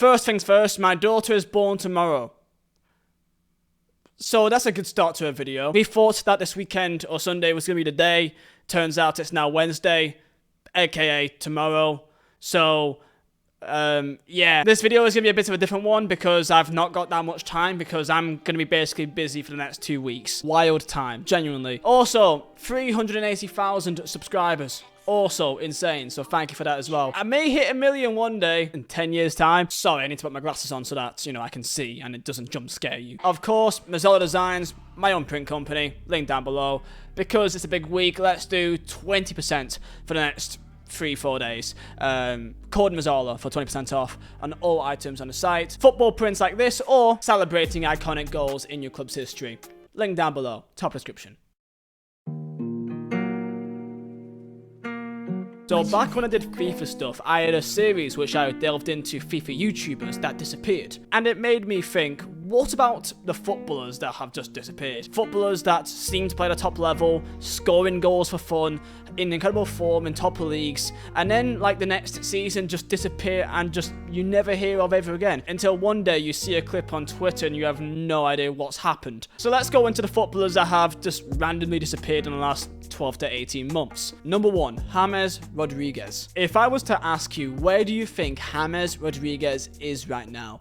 First things first, my daughter is born tomorrow. So that's a good start to a video. We thought that this weekend or Sunday was going to be the day. Turns out it's now Wednesday, aka tomorrow. So, yeah. This video is going to be a bit of a different one because I've not got that much time because I'm going to be basically busy for the next 2 weeks. Wild time, genuinely. Also, 380,000 subscribers. Also insane, so thank you for that as well. I may hit 1 million one day in 10 years time. Sorry, I need to put my glasses on so that, I can see and it doesn't jump scare you. Of course, Vizeh Designs, my own print company, link down below. Because it's a big week, let's do 20% for the next 3-4 days. Code Mazzala for 20% off on all items on the site. Football prints like this or celebrating iconic goals in your club's history. Link down below, top description. So back when I did FIFA stuff, I had a series which I delved into FIFA YouTubers that disappeared. And it made me think, what about the footballers that have just disappeared? Footballers that seem to play at a top level, scoring goals for fun, in incredible form in top leagues, and then like the next season just disappear and just you never hear of ever again. Until one day you see a clip on Twitter and you have no idea what's happened. So let's go into the footballers that have just randomly disappeared in the last 12 to 18 months. Number 1, James Rodriguez. If I was to ask you, where do you think James Rodriguez is right now?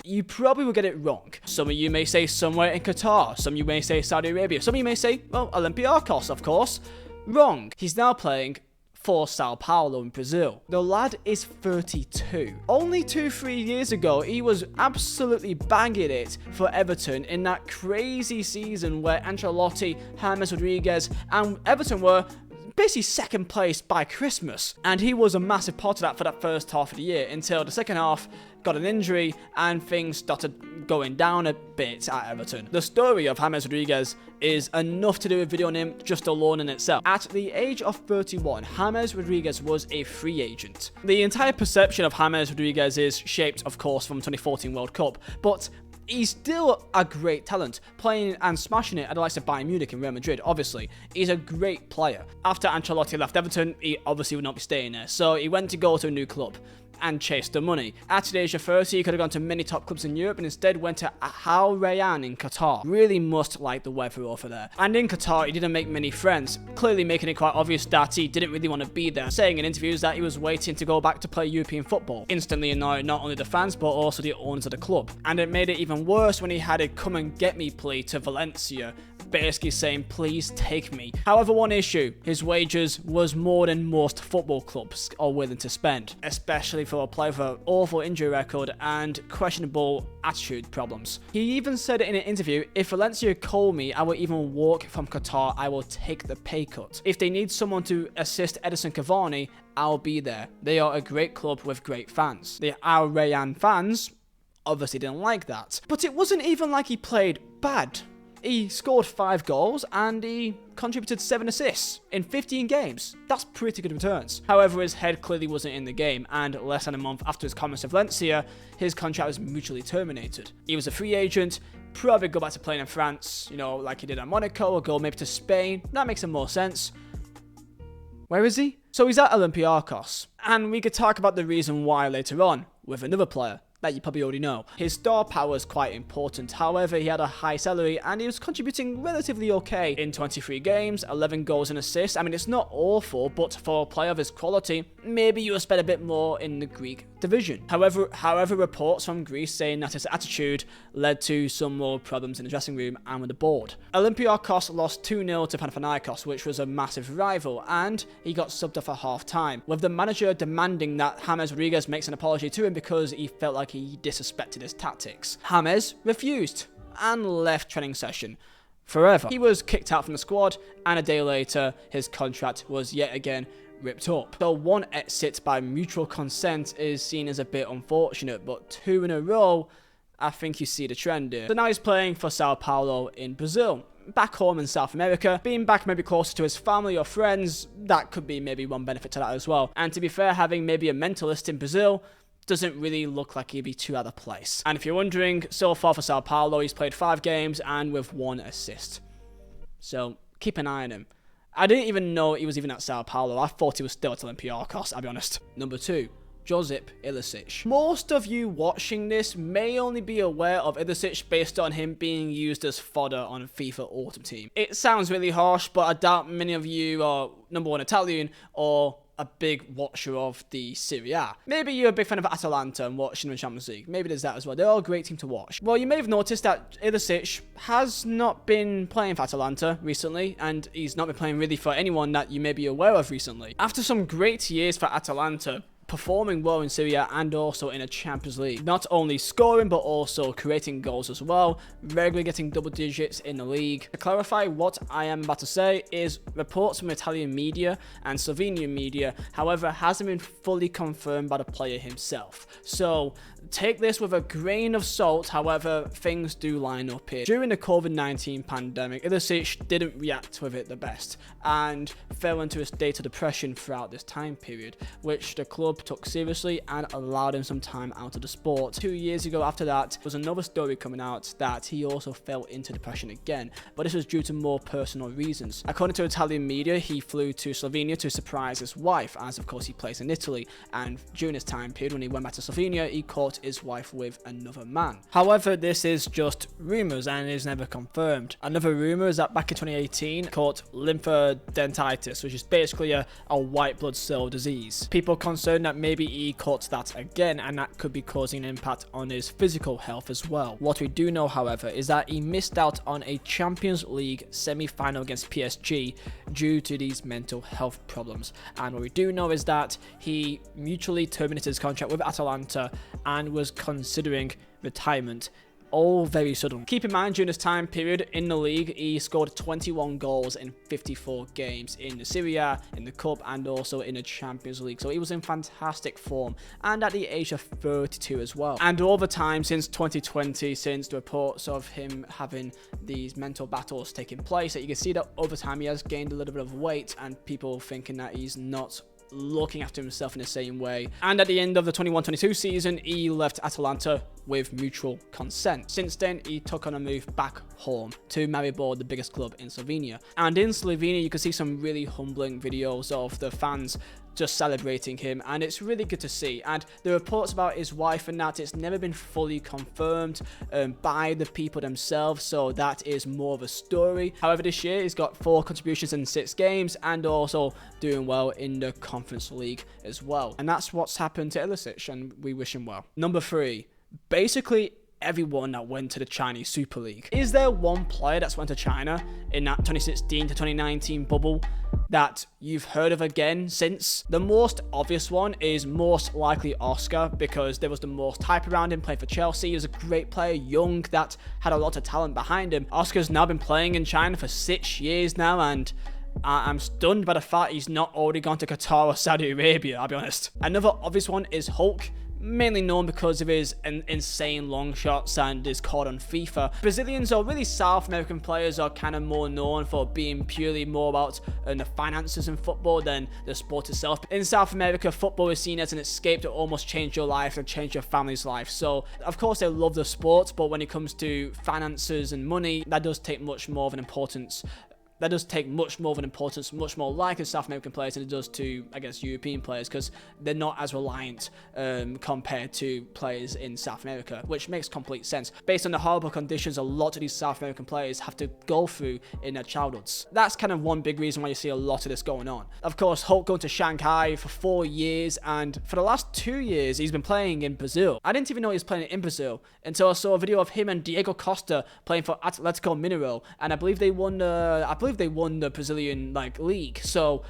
You probably will get it wrong. Some of you may say somewhere in Qatar. Some of you may say Saudi Arabia. Some of you may say, well, Olympiacos, of course. Wrong. He's now playing for Sao Paulo in Brazil. The lad is 32. Only 2-3 years ago, he was absolutely banging it for Everton in that crazy season where Ancelotti, James Rodriguez, and Everton were basically second place by Christmas. And he was a massive part of that for that first half of the year until the second half got an injury and things started going down a bit at Everton. The story of James Rodriguez is enough to do a video on him just alone in itself. At the age of 31, James Rodriguez was a free agent. The entire perception of James Rodriguez is shaped, of course, from 2014 World Cup, but he's still a great talent, playing and smashing it at the likes of Bayern Munich and Real Madrid, obviously. He's a great player. After Ancelotti left Everton, he obviously would not be staying there, so he went to go to a new club and chased the money. At the age of 30, he could have gone to many top clubs in Europe and instead went to Al Rayyan in Qatar. Really must like the weather over there. And in Qatar, he didn't make many friends, clearly making it quite obvious that he didn't really want to be there, saying in interviews that he was waiting to go back to play European football. Instantly annoyed not only the fans, but also the owners of the club. And it made it even worse when he had a come and get me plea to Valencia, basically saying, please take me. However, one issue, his wages was more than most football clubs are willing to spend, especially for a player with an awful injury record and questionable attitude problems. He even said in an interview, if Valencia call me, I will even walk from Qatar, I will take the pay cut. If they need someone to assist Edison Cavani, I'll be there. They are a great club with great fans. The Al Rayyan fans obviously didn't like that. But it wasn't even like he played bad. He scored 5 goals and he contributed 7 assists in 15 games. That's pretty good returns. However, his head clearly wasn't in the game, and less than a month after his comments to Valencia, his contract was mutually terminated. He was a free agent, probably go back to playing in France, like he did at Monaco, or go maybe to Spain. That makes some more sense. Where is he? So he's at Olympiacos, and we could talk about the reason why later on with another player that you probably already know. His star power is quite important, however he had a high salary and he was contributing relatively okay in 23 games, 11 goals and assists. I mean, it's not awful, but for a player of his quality, maybe you would spend a bit more in the Greek division. However, reports from Greece saying that his attitude led to some more problems in the dressing room and with the board. Olympiacos lost 2-0 to Panathinaikos, which was a massive rival, and he got subbed off at half-time, with the manager demanding that James Rodriguez makes an apology to him because he felt like he disrespected his tactics. James refused and left training session forever. He was kicked out from the squad, and a day later, his contract was yet again ripped up. So one exit by mutual consent is seen as a bit unfortunate, but 2 in a row, I think you see the trend here. So now he's playing for Sao Paulo in Brazil. Back home in South America, being back maybe closer to his family or friends, that could be maybe one benefit to that as well. And to be fair, having maybe a mentalist in Brazil doesn't really look like he'd be too out of place. And if you're wondering, so far for Sao Paulo, he's played 5 games and with 1 assist. So keep an eye on him. I didn't even know he was even at Sao Paulo. I thought he was still at Olympiacos, I'll be honest. Number 2, Josip Ilicic. Most of you watching this may only be aware of Ilicic based on him being used as fodder on FIFA Ultimate Team. It sounds really harsh, but I doubt many of you are number one Italian or a big watcher of the Serie A. Maybe you're a big fan of Atalanta and watching the Champions League. Maybe there's that as well. They're all a great team to watch. Well, you may have noticed that Ilicic has not been playing for Atalanta recently, and he's not been playing really for anyone that you may be aware of recently. After some great years for Atalanta, performing well in Serie A and also in a Champions League. Not only scoring, but also creating goals as well, regularly getting double digits in the league. To clarify what I am about to say is reports from Italian media and Slovenian media, however, hasn't been fully confirmed by the player himself. So take this with a grain of salt, however, things do line up here. During the COVID-19 pandemic, Ilicic didn't react with it the best and fell into a state of depression throughout this time period, which the club took seriously and allowed him some time out of the sport. 2 years ago after that, there was another story coming out that he also fell into depression again, but this was due to more personal reasons. According to Italian media, he flew to Slovenia to surprise his wife, as of course he plays in Italy, and during this time period when he went back to Slovenia, he caught his wife with another man. However, this is just rumours and is never confirmed. Another rumour is that back in 2018, caught lymphadenitis, which is basically a white blood cell disease. People concerned that maybe he caught that again, and that could be causing an impact on his physical health as well. What we do know, however, is that he missed out on a Champions League semi-final against PSG due to these mental health problems. And what we do know is that he mutually terminated his contract with Atalanta and was considering retirement. All very sudden. Keep in mind, during this time period in the league, he scored 21 goals in 54 games in the Serie A, in the Cup, and also in the Champions League. So he was in fantastic form, and at the age of 32 as well. And over time, since 2020, since the reports of him having these mental battles taking place, that you can see that over time he has gained a little bit of weight, and people thinking that he's not looking after himself in the same way. And at the end of the 21-22 season, he left Atalanta with mutual consent. Since then, he took on a move back home to Maribor, the biggest club in Slovenia. And in Slovenia, you can see some really humbling videos of the fans just celebrating him, and it's really good to see. And the reports about his wife and that, it's never been fully confirmed by the people themselves, so that is more of a story. However, this year he's got 4 contributions in 6 games and also doing well in the Conference League as well. And that's what's happened to Ilicic, and we wish him well. Number 3, basically everyone that went to the Chinese Super League. Is there one player that's went to China in that 2016 to 2019 bubble that you've heard of again since? The most obvious one is most likely Oscar, because there was the most hype around him, playing for Chelsea. He was a great player, young, that had a lot of talent behind him. Oscar's now been playing in China for 6 years now, and I'm stunned by the fact he's not already gone to Qatar or Saudi Arabia, I'll be honest. Another obvious one is Hulk, mainly known because of his insane long shots and his card on FIFA. Brazilians, or really South American players, are kind of more known for being purely more about the finances in football than the sport itself. In South America, football is seen as an escape to almost change your life and change your family's life. So, of course, they love the sport, but when it comes to finances and money, that does take much more of an importance. Much more like the South American players than it does to, I guess, European players, because they're not as reliant compared to players in South America, which makes complete sense. Based on the horrible conditions a lot of these South American players have to go through in their childhoods. That's kind of one big reason why you see a lot of this going on. Of course, Hulk going to Shanghai for 4 years, and for the last 2 years, he's been playing in Brazil. I didn't even know he was playing in Brazil until I saw a video of him and Diego Costa playing for Atletico Mineiro, and I believe they won the Brazilian league, so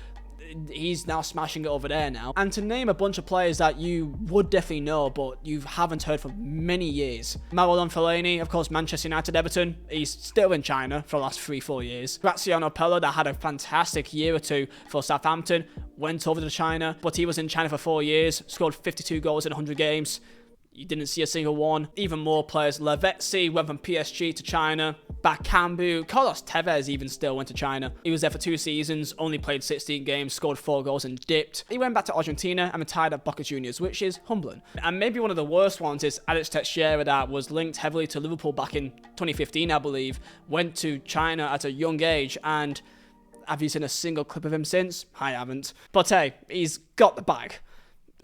he's now smashing it over there now. And to name a bunch of players that you would definitely know, but you haven't heard for many years: Marouane Fellaini, of course, Manchester United, Everton. He's still in China for the last 3-4 years. Graziano Pella, that had a fantastic year or two for Southampton, went over to China, but he was in China for 4 years, scored 52 goals in 100 games. You didn't see a single one. Even more players. Lavezzi went from PSG to China. Bakambu, Carlos Tevez even still went to China. He was there for 2 seasons, only played 16 games, scored 4 goals and dipped. He went back to Argentina and retired at Boca Juniors, which is humbling. And maybe one of the worst ones is Alex Teixeira, that was linked heavily to Liverpool back in 2015, I believe. Went to China at a young age, and have you seen a single clip of him since? I haven't. But hey, he's got the bag.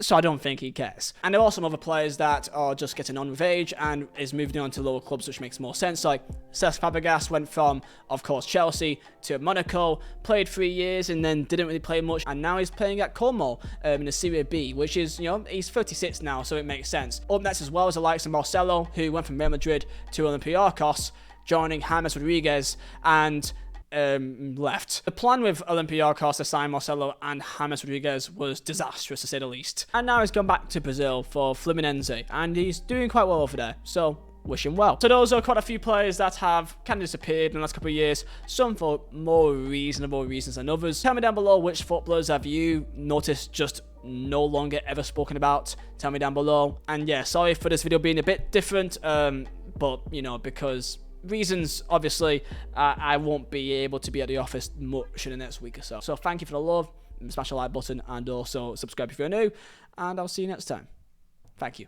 So I don't think he cares. And there are some other players that are just getting on with age and is moving on to lower clubs, which makes more sense. Like Cesc Fabregas went from, of course, Chelsea to Monaco, played 3 years and then didn't really play much. And now he's playing at Como in the Serie B, which is, you know, he's 36 now, so it makes sense. Up next as well is the likes of Marcelo, who went from Real Madrid to Olympiacos, joining James Rodriguez and left. The plan with Olympiacos to sign Marcelo and James Rodriguez was disastrous, to say the least. And now he's gone back to Brazil for Fluminense, and he's doing quite well over there, so wish him well. So those are quite a few players that have kind of disappeared in the last couple of years, some for more reasonable reasons than others. Tell me down below which footballers have you noticed just no longer ever spoken about. Tell me down below. And yeah, sorry for this video being a bit different, but you know, because reasons, obviously, I won't be able to be at the office much in the next week or so. So thank you for the love, smash the like button, and also subscribe if you're new, and I'll see you next time. Thank you.